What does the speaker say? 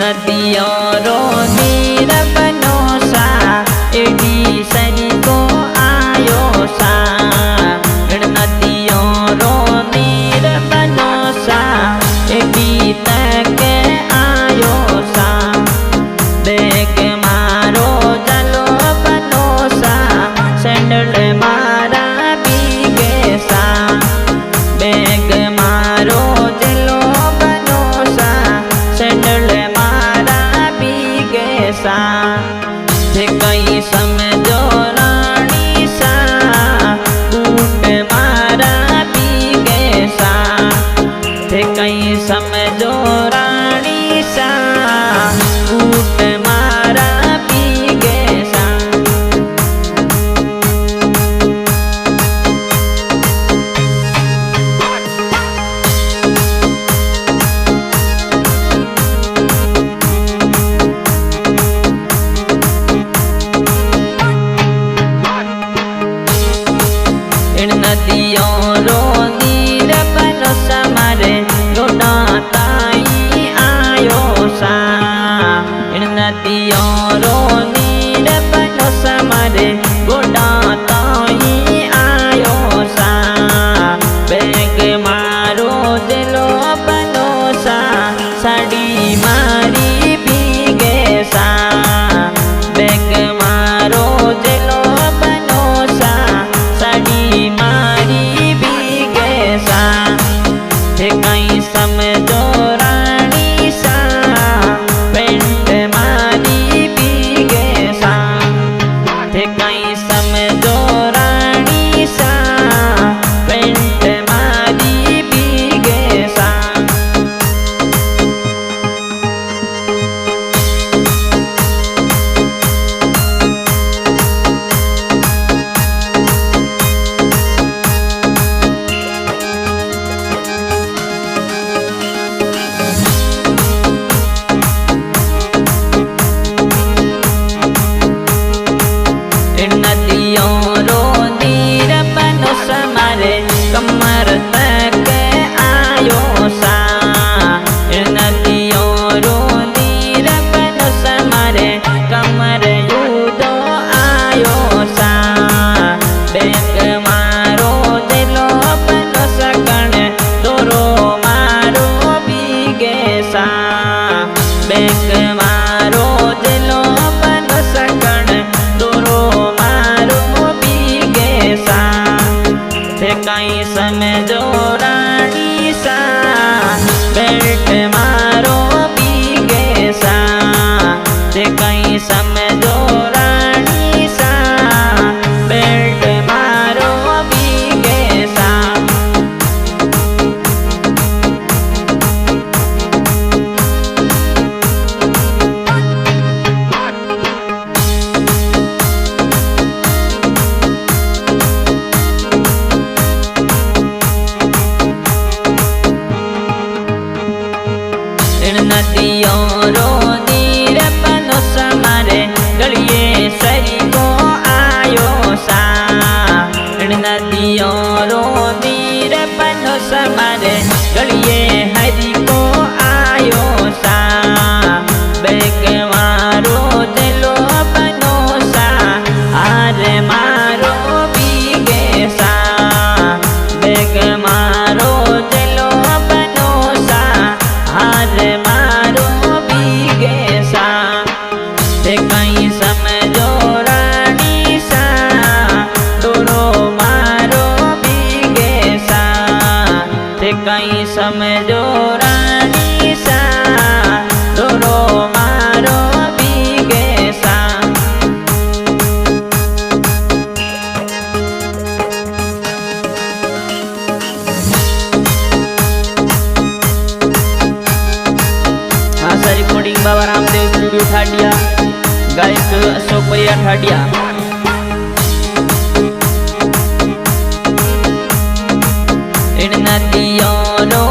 नदियों रो नीर बनोसा एडी सरी को आयो सा। नदियों रो नीर बनोसा एडी तक आयो सा। देख मारो जलो बनोसा सैंडल मारा पीगे सा। बेग मारो जलो बनोसा सैंडल मारा पीगे सा। जे कई समझो रानी सा बूट मारा पीगे सा। जे कई समझो रानी सा बूट मारा पीगे सा। नदियों रो नीर बनोसा मारे गोडा ताई आयो सा। नदियों रो नीर बनोसा मारे गोडा ताई आयो सा। बेग मारो जलो बनोसा साड़ी मारी भीगे सा। बेग मारो जलो बनोसा साड़ी मारी भीगे सा। जे कई समझो रानी सा पेंट मारी भीगे सा। जे कई समझो रानी सा पेंट मारी भीगे सा। नदियों रो नीर बनोसा मारे कमर तक आयो सा। नदियों रो नीर बनोसा मारे कमर यूदो आयो सा। बेग मारो दिलो बनोसा कण दोरो मारो भीगे सा। बेग मारो दिलो बनोसा कण दोरो मारो भीगे सा। जे कई समझो रानी सा बेल्ट मारो भीगे सा। जे कई समझो रानी सा बेल्ट मारो भीगे सा। नदियों रो नीर बनोसा मारे गलिए सरी को आयो सा। नदियों रो नीर बनोसा मारे गलिए हरी को आयो सा। बेग मारो दिलो बनोसा हार मारो भीगे सा। बेग मारो दिलो बनोसा हार मारो भीगे सा। जे कई समझो रानी सा दोरो मारो भीगे सा। जे कई समझो रानी सा दोरो मारो भीगे सा। रिकॉर्डिंग बाबा रामदेव स्टूडियो ठाडिया गायक अशोक परिया ठाडिया। नदियों रो